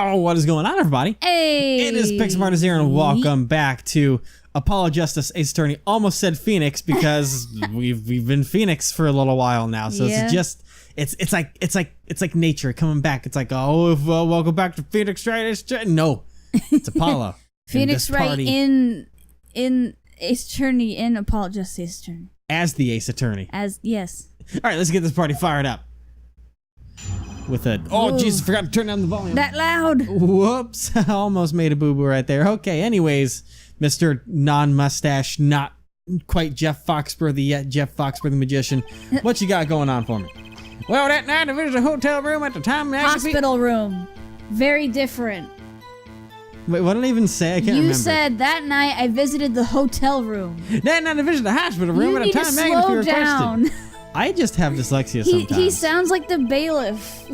Oh, what is going on, everybody? Hey! It is Pixmartist here, and welcome back to Apollo Justice Ace Attorney. Almost said Phoenix because we've been Phoenix for a little while now, so Yeah. it's just it's like nature coming back. It's like, oh, welcome back to Phoenix, right? No, it's Apollo. Phoenix Wright in Ace Attorney in Apollo Justice Ace Attorney. As the Ace Attorney. Yes. All right, let's get this party fired up. With a Jesus, forgot to turn down the volume. That loud. Whoops, I almost made a boo-boo right there. Okay, anyways, Mr. Non-Mustache, not quite Jeff Foxworthy yet, Jeff Foxworthy the Magician. What you got going on for me? Well, that night I visited a hotel room at the time. Hospital room. Very different. Wait, what did I even say? I can't remember. You said that night I visited the hotel room. That night I visited the hospital room at a time magazine requested. Down. I just have dyslexia sometimes. He sounds like the bailiff.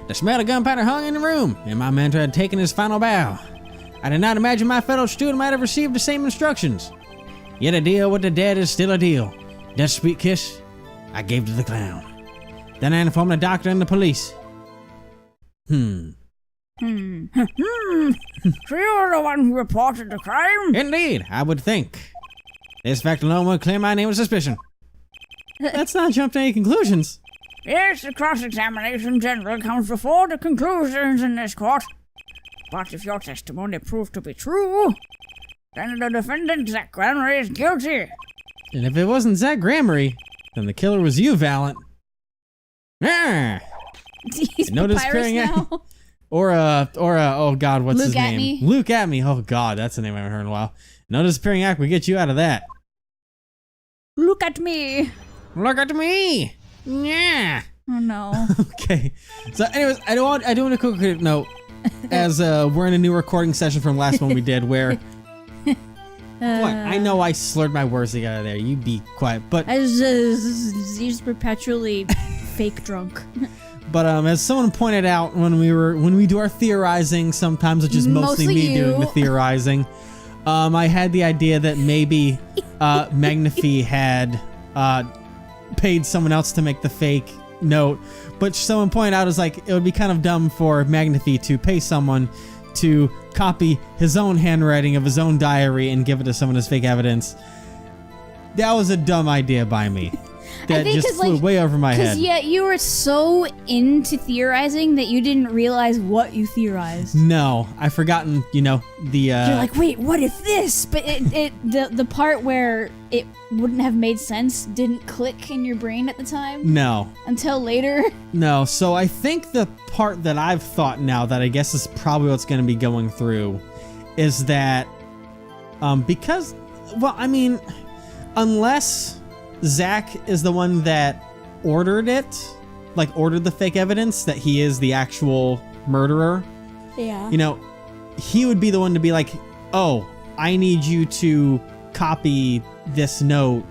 The smell of gunpowder hung in the room, and my mentor had taken his final bow. I did not imagine my fellow student might have received the same instructions. Yet a deal with the dead is still a deal. That sweet kiss I gave to the clown. Then I informed the doctor and the police. So you were the one who reported the crime? Indeed, I would think. This fact alone would clear my name of suspicion. Let's not jump to any conclusions. Yes, the cross-examination general comes before the conclusions in this court. But if your testimony proved to be true, then the defendant, Zach Granary, is guilty. And if it wasn't Zach Gramery, then the killer was you, Valent. Ah! He's Notice papyrus peering now. oh God, what's Luke his name? Atney. Luke Atney. Oh God, that's a name I haven't heard in a while. Notice peering act, we get you out of that. Look at me. Look at me. Yeah. Oh no. Okay. So, anyways, I do want a quick note, as we're in a new recording session from last one we did, where. What? I know I slurred my words together there. You be quiet, but. He's perpetually fake drunk. But as someone pointed out when we do our theorizing, sometimes it's just mostly me you. doing the theorizing. I had the idea that maybe Magnify had paid someone else to make the fake note, but someone pointed out, is like, it would be kind of dumb for Magnify to pay someone to copy his own handwriting of his own diary and give it to someone as fake evidence. That was a dumb idea by me. That just flew way over my head. Because you were so into theorizing that you didn't realize what you theorized. No, I've forgotten, the... You're like, wait, what if this? But the part where it wouldn't have made sense didn't click in your brain at the time? No. Until later? No, so I think the part that I've thought now that I guess is probably what's going to be going through is that, because, well, I mean, unless Zach is the one that ordered it, like ordered the fake evidence that he is the actual murderer. Yeah. He would be the one to be like, oh, I need you to copy this note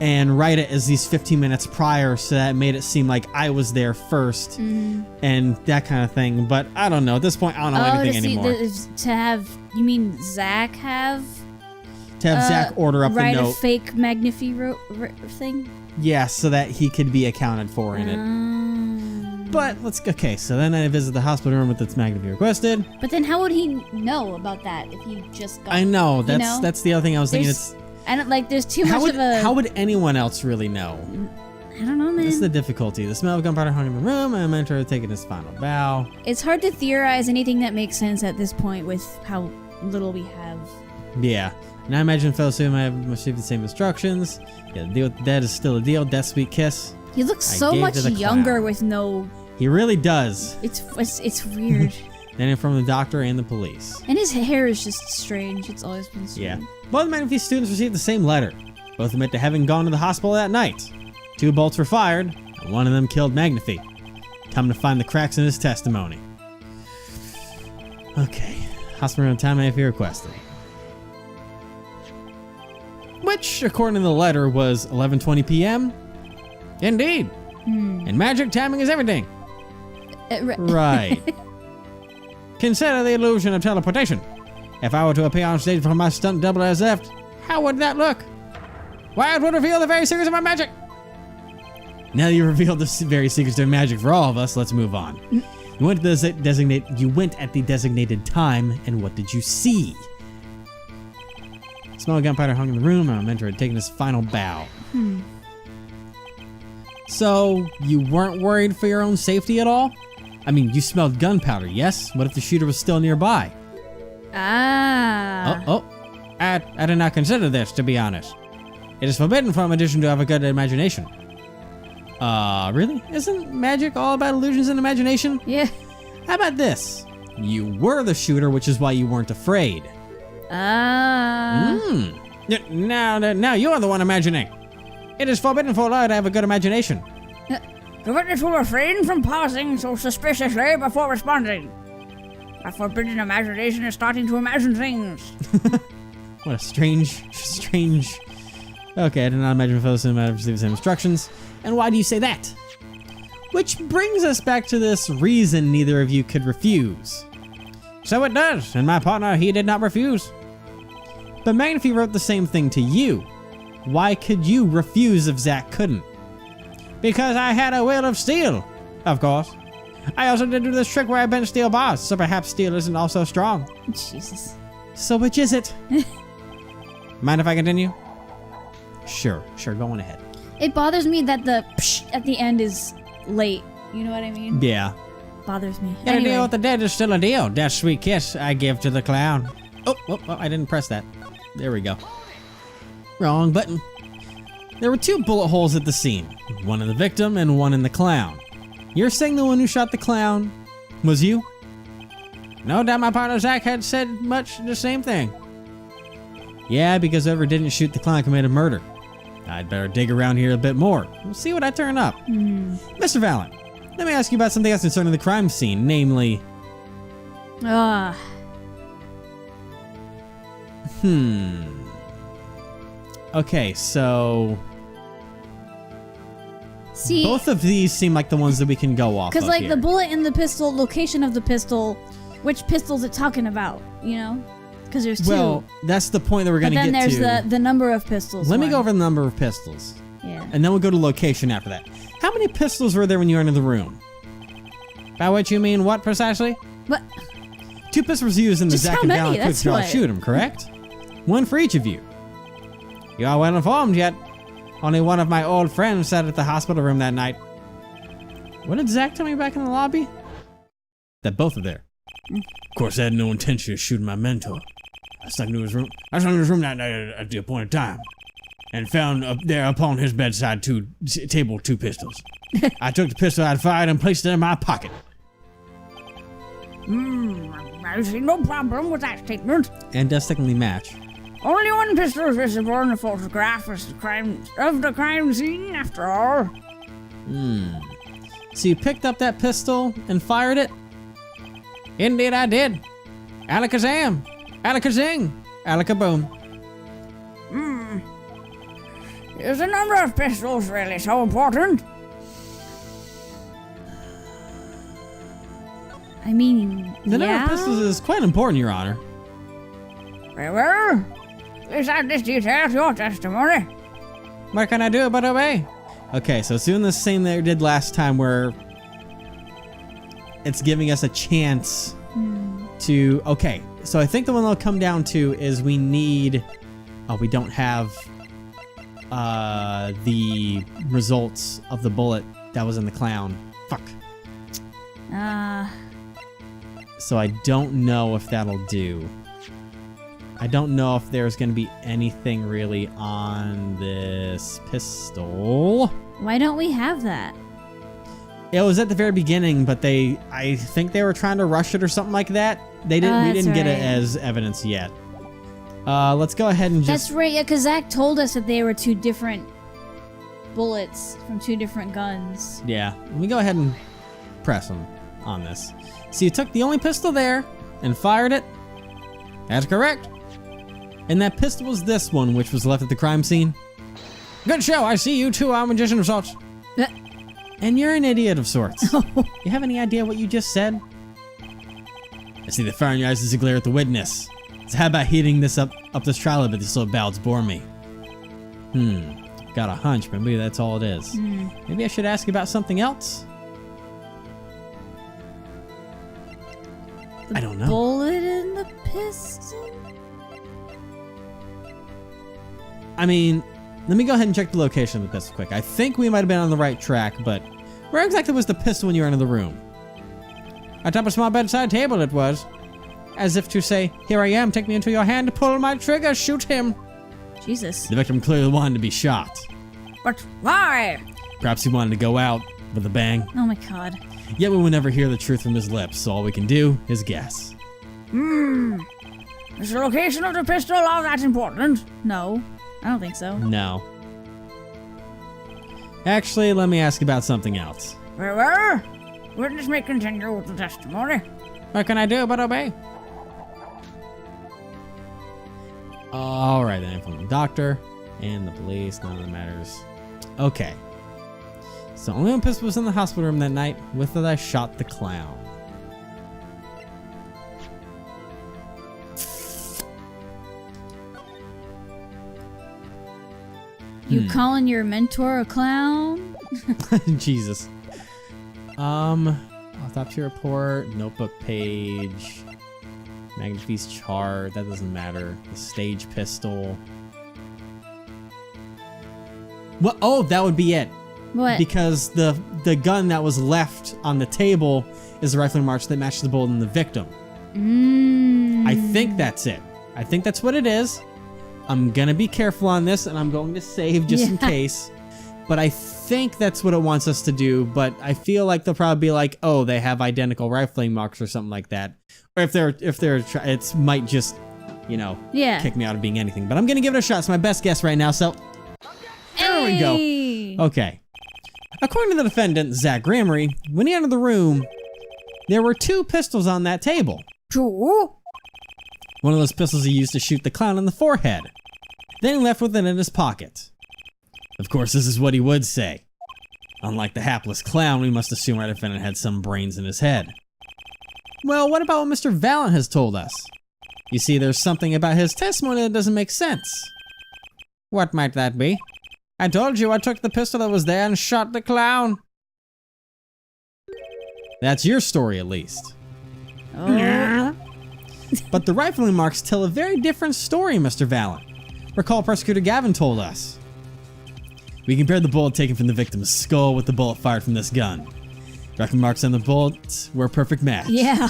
and write it as these 15 minutes prior, so that made it seem like I was there first and that kind of thing. But I don't know. At this point, I don't know anything anymore. You mean Zach have... To have Zach order up the write note. a fake Magnify thing? Yeah, so that he could be accounted for in it. But okay, so then I visit the hospital room with its Magnify requested. But then how would he know about that if he just got... I know, that's the other thing I was thinking. There's too much of a... How would anyone else really know? I don't know, man. That's the difficulty. The smell of gunpowder hung in the room, and my mentor had taken his final bow. It's hard to theorize anything that makes sense at this point with how little we have. Yeah. And I imagine fellow student might have received the same instructions. Yeah, the deal with the dead is still a deal. Death sweet kiss. He looks so much younger with no... He really does. It's weird. Then from the doctor and the police. And his hair is just strange. It's always been strange. Yeah. Both Magnify students received the same letter. Both admit to having gone to the hospital that night. 2 bolts were fired, and one of them killed Magnify. Time to find the cracks in his testimony. Okay. Hospital room time Magnify requested. Which, according to the letter, was 11:20 p.m. Indeed. And magic timing is everything. Right. Consider the illusion of teleportation. If I were to appear on stage from my stunt double as left, how would that look? Why, it would reveal the very secrets of my magic. Now that you've revealed the very secrets of magic for all of us, let's move on. You went at the designated time, and what did you see? Smell of gunpowder hung in the room, and our mentor had taken his final bow. So, you weren't worried for your own safety at all? I mean, you smelled gunpowder, yes? What if the shooter was still nearby? I did not consider this, to be honest. It is forbidden for a magician to have a good imagination. Really? Isn't magic all about illusions and imagination? Yeah. How about this? You were the shooter, which is why you weren't afraid. Now you're the one imagining. It is forbidden for a liar to have a good imagination. The witness will refrain from pausing so suspiciously before responding. A forbidden imagination is starting to imagine things. What a strange... Okay, I did not imagine fellows might have received the same instructions. And why do you say that? Which brings us back to this reason neither of you could refuse. So it does, and my partner, he did not refuse. But McAfee wrote the same thing to you. Why could you refuse if Zach couldn't? Because I had a will of steel, of course. I also did do this trick where I bent steel bars, so perhaps steel isn't also strong. Jesus. So which is it? Mind if I continue? Sure, go on ahead. It bothers me that the psh at the end is late. You know what I mean? Yeah. Bothers me. And a deal with the dead is still a deal. That sweet kiss I give to the clown. Oh, I didn't press that. There we go. Wrong button. There were 2 bullet holes at the scene. One in the victim and one in the clown. You're saying the one who shot the clown was you? No doubt my partner Zach had said much the same thing. Yeah, because whoever didn't shoot the clown committed murder. I'd better dig around here a bit more. We'll see what I turn up. Mr. Valen, let me ask you about something else concerning the crime scene, namely... Okay, so... See, both of these seem like the ones that we can go off of because like here. the bullet in the pistol, location of the pistol, which pistol's it talking about? You know, because there's 2. Well, that's the point that we're going to get to. But then there's the number of pistols. Let me go over the number of pistols. Yeah. And then we'll go to location after that. How many pistols were there when you entered the room? By which you mean what precisely? What? 2 pistols used in the Just Zach how and many? Valen quick That's draw what- shoot 'em, correct? 1 for each of you. You are well informed, yet only one of my old friends sat at the hospital room that night. What did Zach tell me back in the lobby? That both are there. Of course, I had no intention of shooting my mentor. I snuck into his room. That night at the appointed time, and found up there upon his bedside 2 pistols. I took the pistol I'd fired and placed it in my pocket. I see no problem with that statement. And does technically match. Only 1 pistol is visible in the photograph of the crime scene, after all. So you picked up that pistol and fired it? Indeed I did. Alakazam! Alakazing! Alakaboom. Is the number of pistols really so important? I mean, The number of pistols is quite important, Your Honor. Very well. Please add this detail to your testimony. What can I do but obey? Okay, so it's doing the same that we did last time where it's giving us a chance to... Okay, so I think the one that'll come down to is we need... Oh, we don't have the results of the bullet that was in the clown. Fuck. So I don't know if that'll do. I don't know if there's going to be anything really on this pistol. Why don't we have that? It was at the very beginning, but I think they were trying to rush it or something like that. We didn't get it as evidence yet. Let's go ahead and just... That's right, yeah, because Zach told us that they were 2 different bullets from 2 different guns. Yeah, let me go ahead and press them on this. So you took the only pistol there and fired it? That's correct. And that pistol was this one, which was left at the crime scene. Good show, I see you 2 are magician of sorts. And you're an idiot of sorts. You have any idea what you just said? I see the fire in your eyes as you glare at the witness. So how about heating this up this trial a bit? These little ballads bore me. Got a hunch, but maybe that's all it is. Maybe I should ask you about something else? The I don't know. bullet in the pistol? I mean, let me go ahead and check the location of the pistol quick. I think we might have been on the right track, but where exactly was the pistol when you entered the room? Atop a small bedside table it was. As if to say, here I am, take me into your hand, pull my trigger, shoot him. Jesus. The victim clearly wanted to be shot. But why? Perhaps he wanted to go out with a bang. Oh my god. Yet we will never hear the truth from his lips, so all we can do is guess. Is the location of the pistol all that important? No, I don't think so. No. Actually, let me ask about something else. Very well. Witness may continue with the testimony. What can I do but obey? Alright then, from the doctor and the police, none of that matters. Okay. So only one pistol was in the hospital room that night. With it I shot the clown. You calling your mentor a clown? Jesus. Autopsy report, notebook page, Magnify's chart, that doesn't matter. The stage pistol. What? Oh, that would be it. What? Because the gun that was left on the table is the rifling marks that matches the bullet in the victim. I think that's it. I think that's what it is. I'm gonna be careful on this, and I'm going to save just in case. But I think that's what it wants us to do. But I feel like they'll probably be like, "Oh, they have identical rifling marks or something like that." Or if they're, it might just, you know, kick me out of being anything. But I'm gonna give it a shot. It's my best guess right now. So there we go. Okay. According to the defendant, Zach Gramery, when he entered the room, there were 2 pistols on that table. 2? One of those pistols he used to shoot the clown in the forehead. Then he left with it in his pocket. Of course, this is what he would say. Unlike the hapless clown, we must assume our defendant had some brains in his head. Well, what about what Mr. Valent has told us? You see, there's something about his testimony that doesn't make sense. What might that be? I told you I took the pistol that was there and shot the clown. That's your story, at least. Oh. But the rifling marks tell a very different story, Mr. Valent. Recall Prosecutor Gavin told us. We compared the bullet taken from the victim's skull with the bullet fired from this gun. Rifling marks on the bullets were a perfect match. Yeah.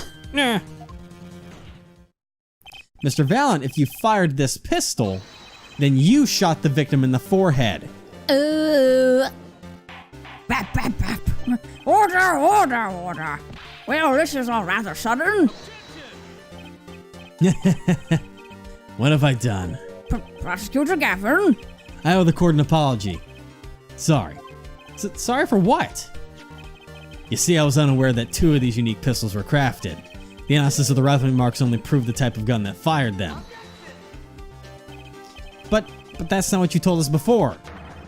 Mr. Valent, if you fired this pistol, then you shot the victim in the forehead. Bap, bap, bap. Order, order, order. Well, this is all rather sudden. What have I done? Prosecutor Gavin? I owe the court an apology. Sorry. Sorry for what? You see, I was unaware that 2 of these unique pistols were crafted. The analysis of the rifling marks only proved the type of gun that fired them. But that's not what you told us before.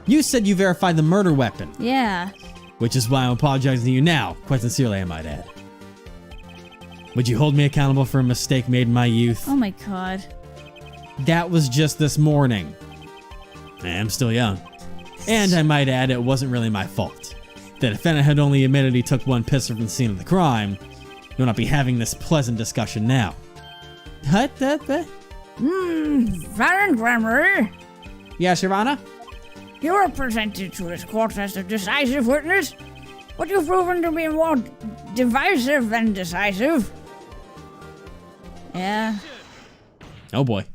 You said you verified the murder weapon. Yeah. Which is why I'm apologizing to you now, quite sincerely I might add. Would you hold me accountable for a mistake made in my youth? Oh my god. That was just this morning. I'm still young. And I might add, it wasn't really my fault. The defendant had only admitted he took 1 pistol from the scene of the crime. We will not be having this pleasant discussion now. Valent Gramery? Yes, Your Honor? You were presented to this court as a decisive witness, but you've proven to be more divisive than decisive. Yeah. Oh boy.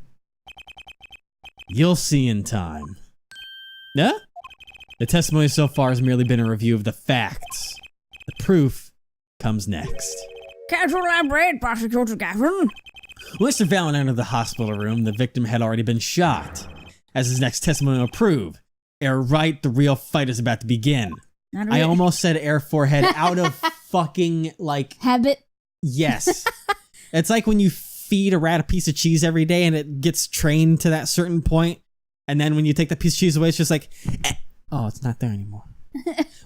You'll see in time. Yeah? The testimony so far has merely been a review of the facts. The proof comes next. Care to elaborate, Prosecutor Gavin? When Mr. Valent entered the hospital room, the victim had already been shot. As his next testimony will prove, right, the real fight is about to begin. I almost said air forehead out of fucking, like... Habit? Yes. It's like when you feed a rat a piece of cheese every day and it gets trained to that certain point, and then when you take that piece of cheese away, it's just like, oh, it's not there anymore.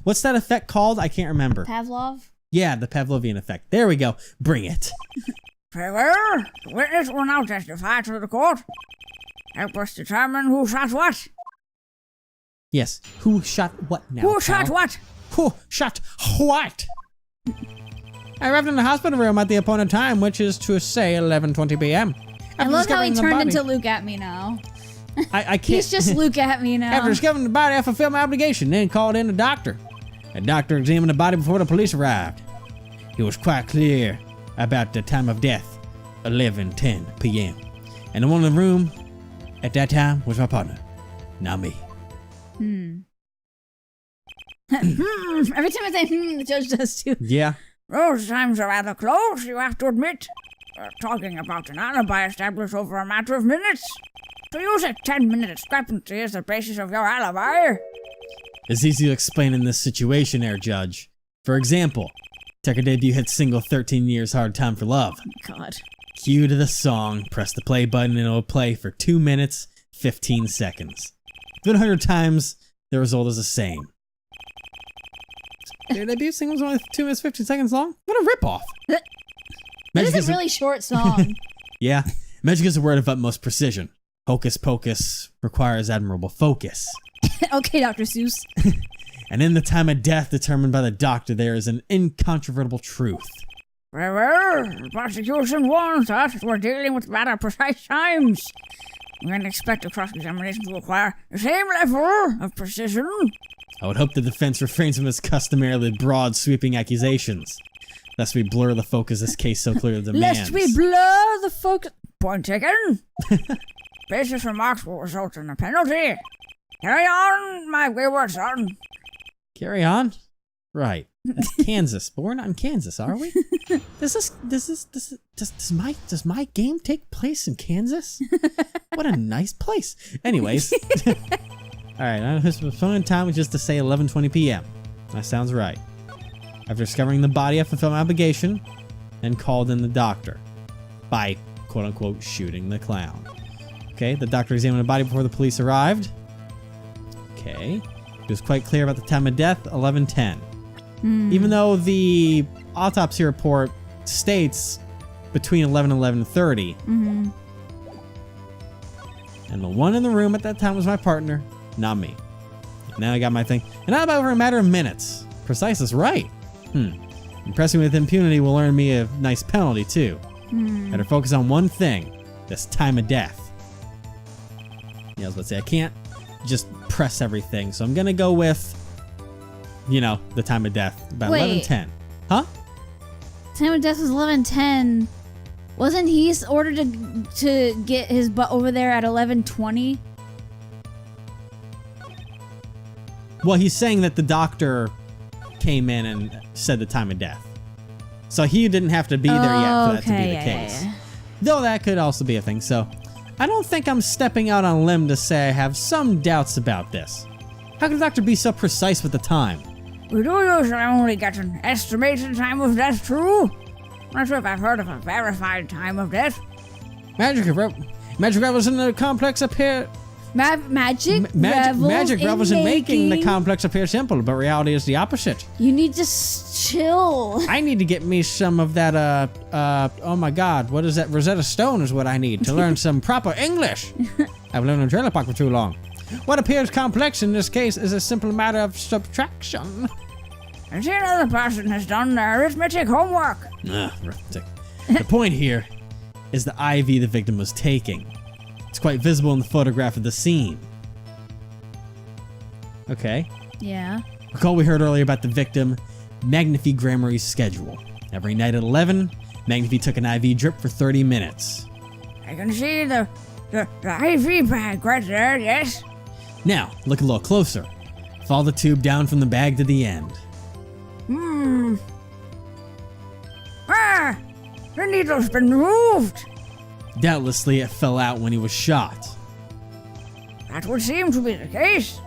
What's that effect called? I can't remember. Pavlov? Yeah, the Pavlovian effect. There we go. Bring it. Very well. The witness will now testify to the court. Help us determine who shot what. Yes. Who shot what now? Who shot what? Who shot what? I arrived in the hospital room at the appointed time, which is to say 11:20 p.m. I love how he turned body, into Luke at me now. I can't. He's just Luke at me now. After discovering the body, I fulfilled my obligation, then called in a doctor. A doctor examined the body before the police arrived. He was quite clear about the time of death, 11:10 p.m. And the one in the room at that time was my partner, not me. Every time I say the judge does too. Yeah. Those times are rather close, you have to admit. We're talking about an alibi established over a matter of minutes. To use a 10-minute discrepancy as the basis of your alibi. It's easy to explain in this situation, there, Judge. For example, Tucker debut hit single 13 Years Hard Time for Love. God. Cue to the song, press the play button, and it'll play for 2 minutes, 15 seconds. Do it 100 times, the result is the same. Their debut single was only 2 minutes, 15 seconds long? What a ripoff! That is a really short song. Yeah, magic is a word of utmost precision. Hocus pocus requires admirable focus. Okay, Dr. Seuss. And in the time of death determined by the doctor, there is an incontrovertible truth. Well, the prosecution warns us that we're dealing with rather precise times. We can expect a cross-examination to require the same level of precision. I would hope the defense refrains from its customarily broad, sweeping accusations, lest we blur the focus this case so clearly demands. Lest we blur the focus. Point taken. Baseless remarks will result in a penalty. Carry on, my wayward son. Carry on? Right. That's Kansas, but we're not in Kansas, are we? Does my game take place in Kansas? What a nice place. Anyways. Alright, his phone time was just to say 11:20 p.m. That sounds right. After discovering the body, I fulfilled my obligation and called in the doctor by quote-unquote shooting the clown. Okay, the doctor examined the body before the police arrived. Okay. He was quite clear about the time of death, 11:10. Even though the autopsy report states between 11 and 11:30. And the one in the room at that time was my partner, not me. Now I got my thing. And not about over a matter of minutes. Precise is right. Impressing with impunity will earn me a nice penalty, too. Better focus on one thing. This time of death. Yeah, I was about to say, I can't just press everything. So I'm going to go with, you know, the time of death. About 11:10. Huh? Time of death was 11:10. Wasn't he ordered to get his butt over there at 11:20? Well, he's saying that the doctor came in and said the time of death. So he didn't have to be there yet for that to be the case. Yeah. Though that could also be a thing. So I don't think I'm stepping out on a limb to say I have some doubts about this. How could the doctor be so precise with the time? We do usually only get an estimated time of death, too. Not sure if I've heard of a verified time of death. Magic revels in the complex appear... Magic revels in making the complex appear simple, but reality is the opposite. You need to chill. I need to get me some of that, oh my god, what is that? Rosetta Stone is what I need to learn some proper English. I've lived in a trailer park for too long. What appears complex in this case is a simple matter of subtraction. And see another person has done their arithmetic homework. Arithmetic. The point here is the IV the victim was taking. It's quite visible in the photograph of the scene. Okay. Yeah. Recall we heard earlier about the victim, Magnifi Gramarye's schedule. Every night at 11, Magnifi took an IV drip for 30 minutes. I can see the IV bag right there, yes? Now, look a little closer. Follow the tube down from the bag to the end. Ah! The needle's been removed! Doubtlessly, it fell out when he was shot. That would seem to be the case.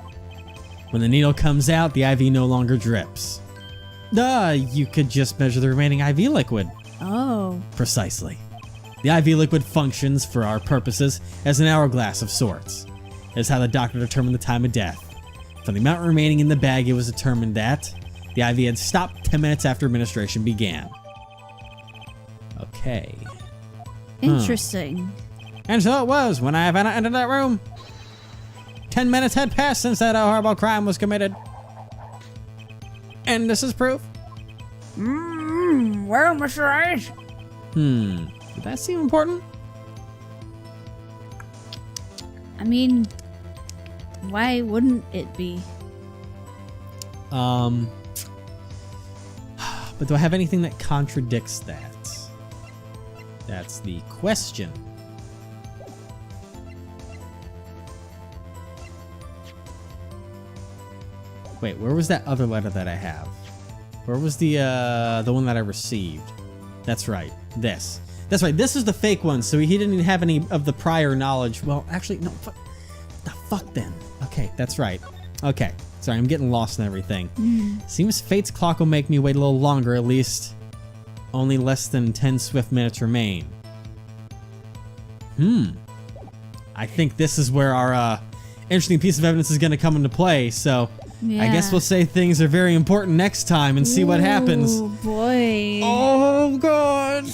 When the needle comes out, the IV no longer drips. You could just measure the remaining IV liquid. Oh. Precisely. The IV liquid functions, for our purposes, as an hourglass of sorts. It is how the doctor determined the time of death. From the amount remaining in the bag, it was determined that the IV had stopped 10 minutes after administration began. Okay. Interesting. And so it was when I entered that room. 10 minutes had passed since that horrible crime was committed. And this is proof. well, Mr. Right? Did that seem important? I mean, why wouldn't it be? But do I have anything that contradicts that? That's the question. Wait, where was that other letter that I have? Where was the one that I received? That's right. This. That's right. This is the fake one. So he didn't even have any of the prior knowledge. Well, actually, no. The fuck then. Okay, that's right. Okay. Sorry, I'm getting lost in everything. Seems fate's clock will make me wait a little longer, at least. Only less than 10 swift minutes remain. I think this is where our interesting piece of evidence is going to come into play, so Yeah. I guess we'll say things are very important next time and see what happens. Oh boy. Oh, God.